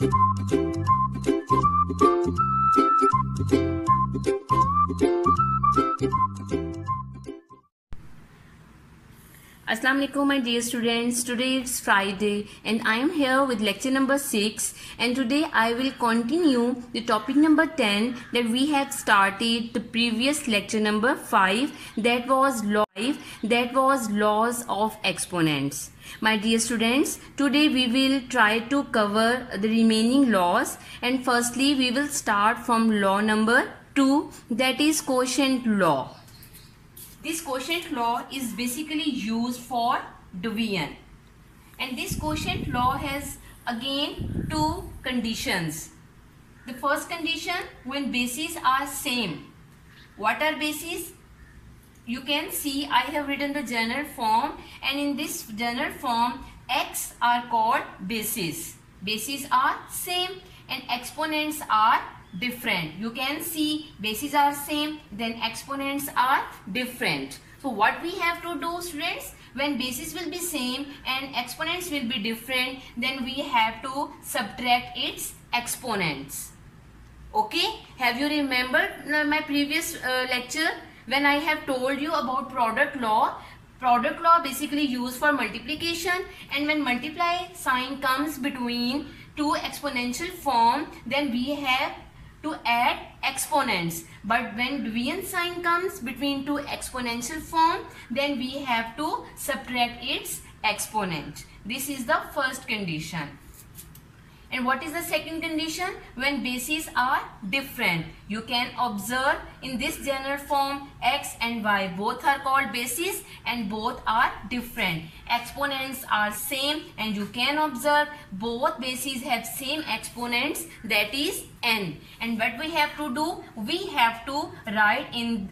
Assalamu alaikum my dear students. Today it's Friday and I am here with lecture number 6, and today I will continue the topic number 10 that we had started the previous lecture number 5, that was laws of exponents. My dear students, today we will try to cover the remaining laws, and firstly we will start from law number 2, that is quotient law. This quotient law is basically used for division, and this quotient law has again two conditions. The first condition, when bases are same. What are bases? You can see I have written the general form, and in this general form x are called bases. Bases are same and exponents are different. You can see bases are same, then exponents are different. So what we have to do, students, when bases will be same and exponents will be different, then we have to subtract its exponents. Okay, have you remembered my previous lecture when I have told you about product law? Product law basically used for multiplication, and when multiply sign comes between two exponential form, then we have to add exponents. But when division sign comes between two exponential form, then we have to subtract its exponent. This is the first condition. And what is the second condition? When bases are different. You can observe in this general form x and y both are called bases and both are different. Exponents are same, and you can observe both bases have same exponents, that is n. And what we have to do? We have to write in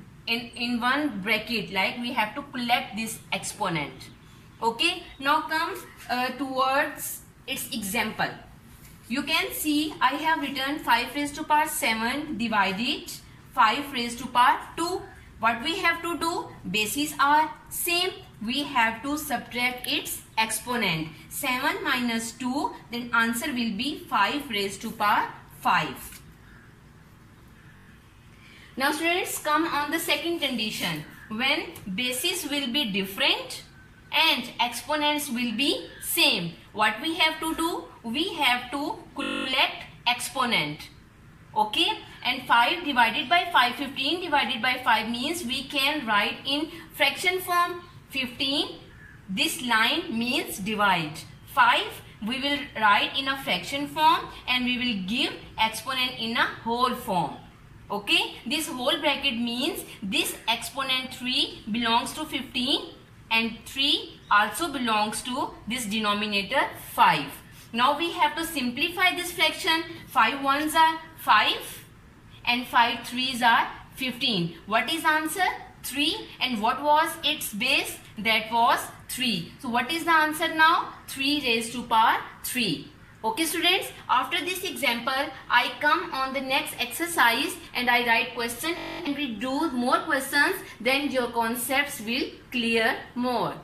one bracket, like we have to collect this exponent. Okay, now come towards its example. You can see I have written 5 raised to power 7 divided 5 raised to power 2. What we have to do? Bases are same. We have to subtract its exponent. 7 minus 2, then answer will be 5 raised to power 5. Now students, come on the second condition. When bases will be different and exponents will be same. What we have to do? We have to collect exponent. Okay, and 5 divided by 5, 15 divided by 5 means we can write in fraction form. 15, this line means divide. 5 we will write in a fraction form, and we will give exponent in a whole form. Okay, this whole bracket means this exponent 3 belongs to 15 and 3 also belongs to this denominator 5. Now we have to simplify this fraction. 5 ones are 5 and 5 threes are 15. What is answer? 3. And what was its base? That was 3. So what is the answer now? 3 raised to power 3. Okay students, after this example I come on the next exercise and I write question, and we do more questions, then your concepts will clear more.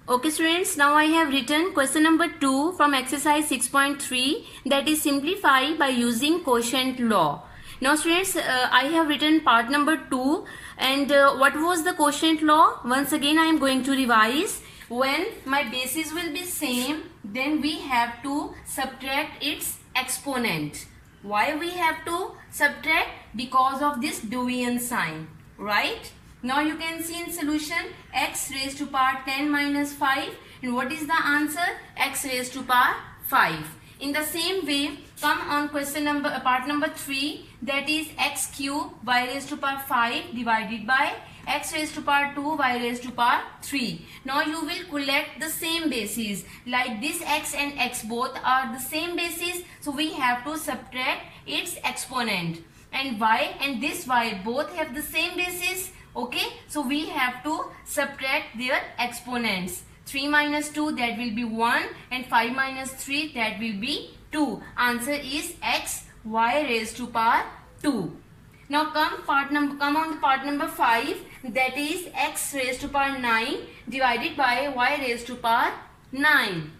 Okay students, now I have written question number 2 from exercise 6.3, that is simplify by using quotient law. Now students, I have written part number 2, and what was the quotient law? Once again I am going to revise. When my bases will be same, then we have to subtract its exponent. Why we have to subtract? Because of this division sign, right? Now you can see in solution x raised to power 10 minus 5, and what is the answer? X raised to power 5. In the same way, come on question number part number 3, that is x cube y raised to power 5 divided by x raised to power 2 y raised to power 3. Now you will collect the same bases, like this x and x both are the same bases, so we have to subtract its exponent. And y and this y both have the same bases. Okay, so we have to subtract their exponents. 3 minus 2, that will be 1, and 5 minus 3, that will be 2. Answer is x y raised to power 2. Now come on the part number 5, that is x raised to power 9 divided by y raised to power 9.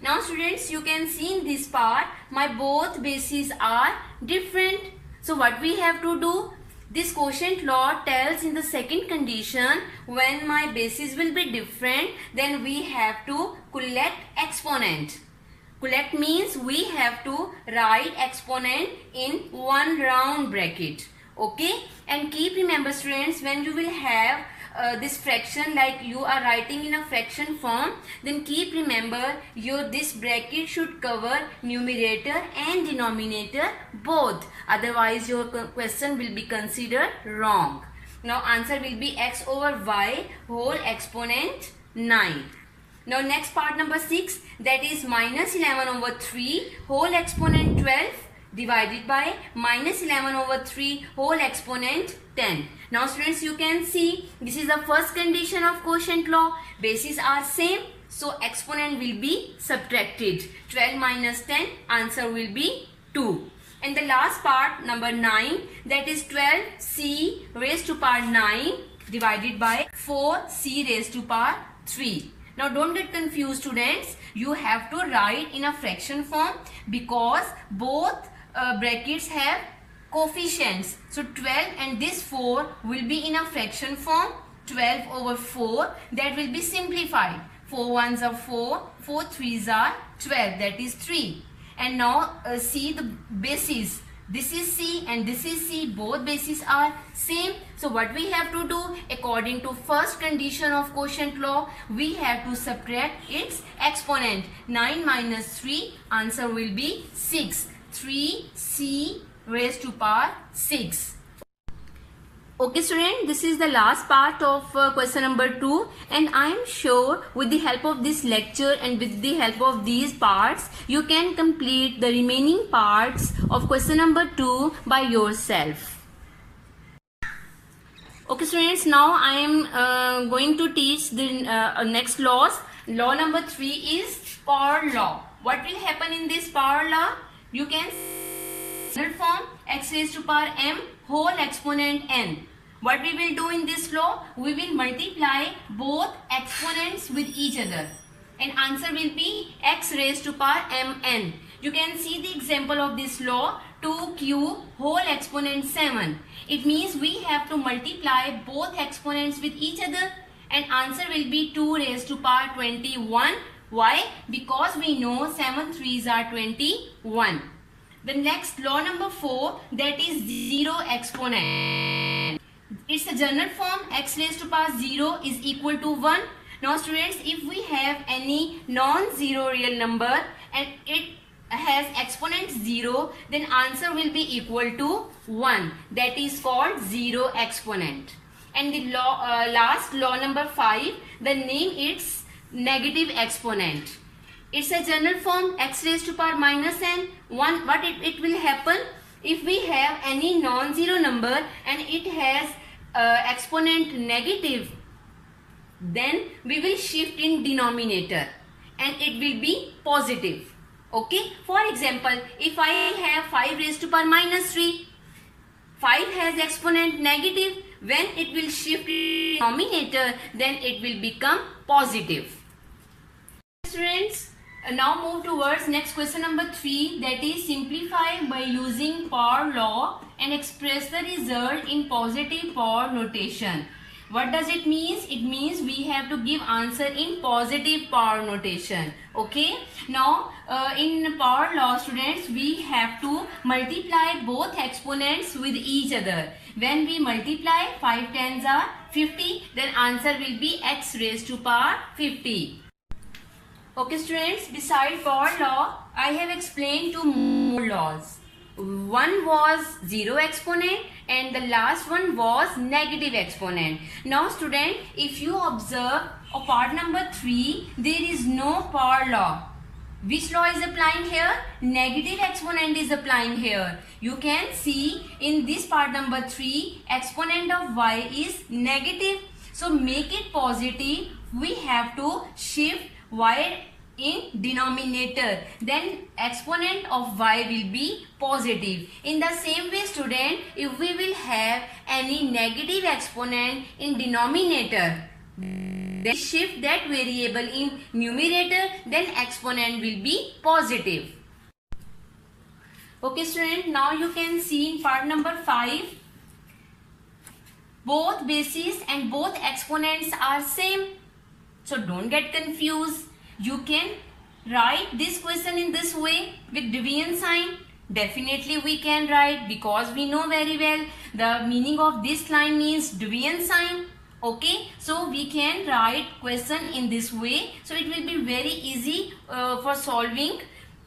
Now students, you can see in this part my both bases are different. So what we have to do? This quotient law tells in the second condition, when my bases will be different, then we have to collect exponent. Collect means we have to write exponent in one round bracket. Okay, and keep remember students, when you will have this fraction, like you are writing in a fraction form, then keep remember this bracket should cover numerator and denominator both, otherwise your question will be considered wrong. Now answer will be x over y whole exponent 9. Now next part number 6, that is minus 11 over 3 whole exponent 12 divided by minus 11 over 3 whole exponent 10. Now students, you can see this is the first condition of quotient law. Bases are same, so exponent will be subtracted. 12 minus 10, answer will be 2. And the last part number 9, that is 12c raised to power 9 divided by 4c raised to power 3. Now don't get confused students, you have to write in a fraction form because both brackets have coefficients. So 12 and this 4 will be in a fraction form. 12 over 4, that will be simplified. 4 ones are 4, 4 threes are 12, that is 3. And now see the bases. This is C and this is C, both bases are same. So what we have to do, according to first condition of quotient law, we have to subtract its exponent. 9 minus 3, answer will be 6. 3c raised to power 6. Okay student, this is the last part of question number 2, and I am sure with the help of this lecture and with the help of these parts, you can complete the remaining parts of question number 2 by yourself. Okay students, now I am going to teach the next laws. Law number 3 is power law. What will happen in this power law? You can standard form x raised to power m whole exponent n. What we will do in this law? We will multiply both exponents with each other, and answer will be x raised to power mn. You can see the example of this law, 2q whole exponent 7. It means we have to multiply both exponents with each other, and answer will be 2 raised to power 21. Why? Because we know 7 threes are 21. The next law number 4, that is 0 exponent. It's a general form, x raised to power 0 is equal to 1. Now students, if we have any non-zero real number and it has exponent 0, then answer will be equal to 1. That is called 0 exponent. And the last law number 5, the name is negative exponent. It's a general form, x raised to power minus n. What it will happen if we have any non-zero number and it has exponent negative, then we will shift in denominator and it will be positive. Okay, for example, if I have 5 raised to power minus 3, 5 has exponent negative, when it will shift in denominator, then it will become positive. Students, now move towards next question number 3, that is simplify by using power law and express the result in positive power notation. What does it mean? It means we have to give answer in positive power notation. Okay. Now in power law students, we have to multiply both exponents with each other. When we multiply 5 tens are 50, then answer will be x raised to power 50. Okay students, beside power law, I have explained 2 more laws. One was 0 exponent and the last one was negative exponent. Now student, if you observe part number 3, there is no power law. Which law is applying here? Negative exponent is applying here. You can see in this part number 3, exponent of y is negative. So make it positive, we have to shift y in denominator, then exponent of y will be positive. In the same way student, if we will have any negative exponent in denominator, then shift that variable in numerator, then exponent will be positive. Okay student, now you can see in part number 5, both bases and both exponents are same. So don't get confused. You can write this question in this way with division sign. Definitely we can write, because we know very well the meaning of this line means division sign. Okay, so we can write question in this way. So it will be very easy for solving.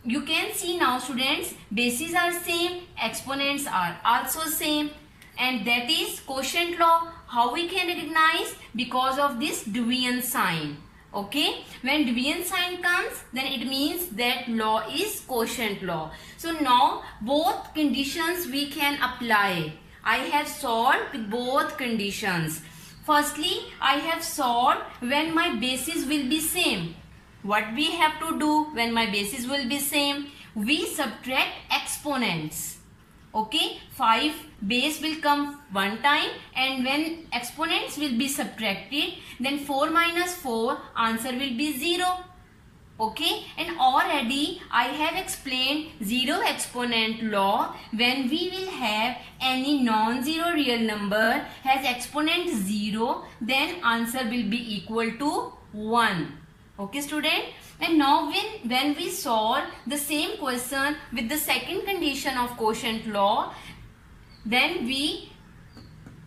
You can see now students, bases are same, exponents are also same, and that is quotient law. How we can recognize? Because of this division sign. Okay, when division sign comes, then it means that law is quotient law. So now both conditions we can apply. I have solved with both conditions. Firstly, I have solved when my bases will be same. What we have to do when my bases will be same? We subtract exponents. Okay, 5 base will come one time, and when exponents will be subtracted, then 4 minus 4, answer will be 0. Okay, and already I have explained zero exponent law. When we will have any non-zero real number has exponent 0, then answer will be equal to 1. Okay student, and now when we solve the same question with the second condition of quotient law, then we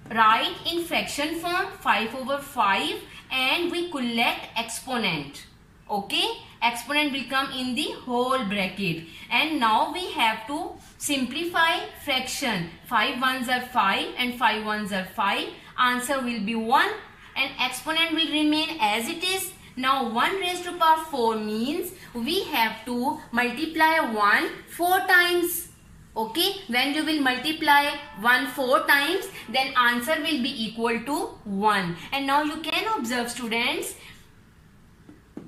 write in fraction form 5 over 5 and we collect exponent. Okay, exponent will come in the whole bracket, and now we have to simplify fraction. 5 ones are 5 and 5 ones are 5. Answer will be 1 and exponent will remain as it is. Now 1 raised to power 4 means we have to multiply 1 4 times. Okay, when you will multiply 1 4 times, then answer will be equal to 1. And now you can observe students,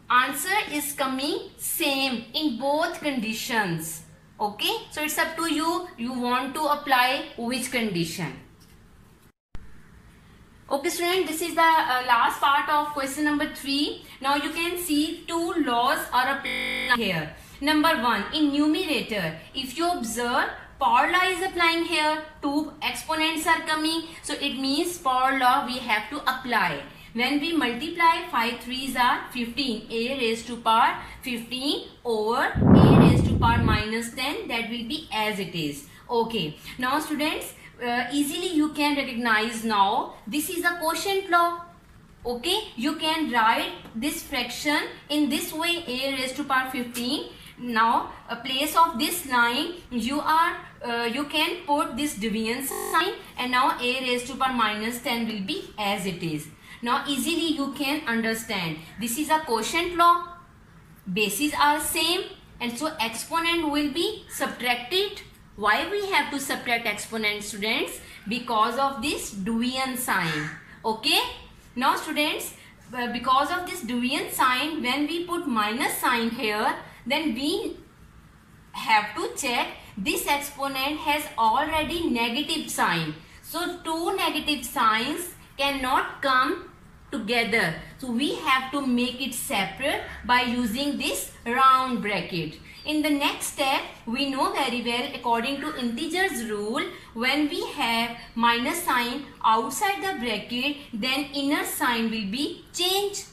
answer is coming same in both conditions. Okay, so it's up to you. You want to apply which condition. Okay student, this is the last part of question number 3. Now you can see two laws are applied here. Number 1, in numerator, if you observe, power law is applying here. Two exponents are coming. So it means power law we have to apply. When we multiply 5 3s are 15. A raised to power 15 over A raised to power minus 10. That will be as it is. Okay. Now students, easily you can recognize now this is a quotient law. Okay, you can write this fraction in this way, A raised to power 15. Now a place of this line you can put this division sign, and now A raised to power minus 10 will be as it is. Now easily you can understand this is a quotient law, bases are same, and so exponent will be subtracted. Why we have to subtract exponent students? Because of this division sign. Okay, now students, because of this division sign, when we put minus sign here, then we have to check this exponent has already negative sign. So two negative signs cannot come together. So we have to make it separate by using this round bracket. In the next step, we know very well according to integers rule, when we have minus sign outside the bracket, then inner sign will be changed.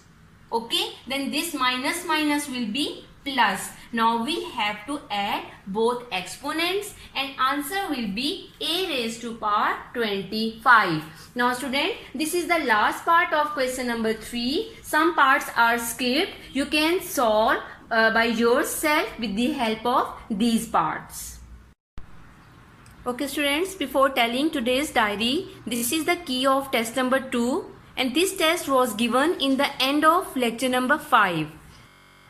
Okay, then this minus minus will be plus. Now we have to add both exponents and answer will be A raised to power 25. Now student, this is the last part of question number 3. Some parts are skipped. You can solve by yourself with the help of these parts. Okay students, before telling today's diary, this is the key of test number 2, and this test was given in the end of lecture number 5.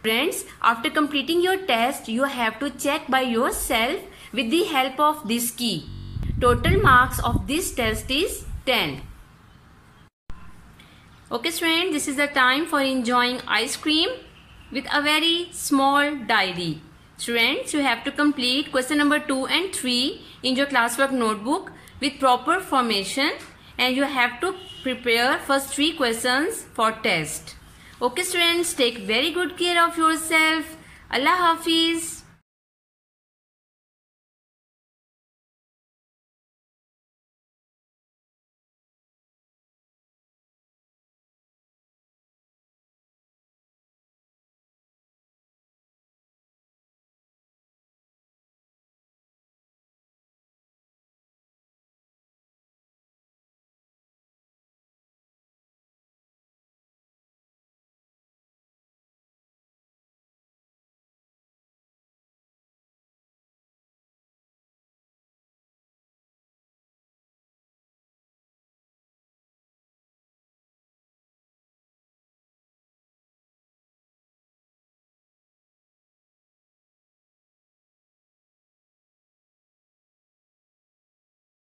Friends, after completing your test, you have to check by yourself with the help of this key. Total marks of this test is 10. Okay friends, this is the time for enjoying ice cream with a very small diary. Students, you have to complete question number 2 and 3 in your classwork notebook with proper formation, and you have to prepare first 3 questions for test. Okay students, take very good care of yourself. Allah Hafiz.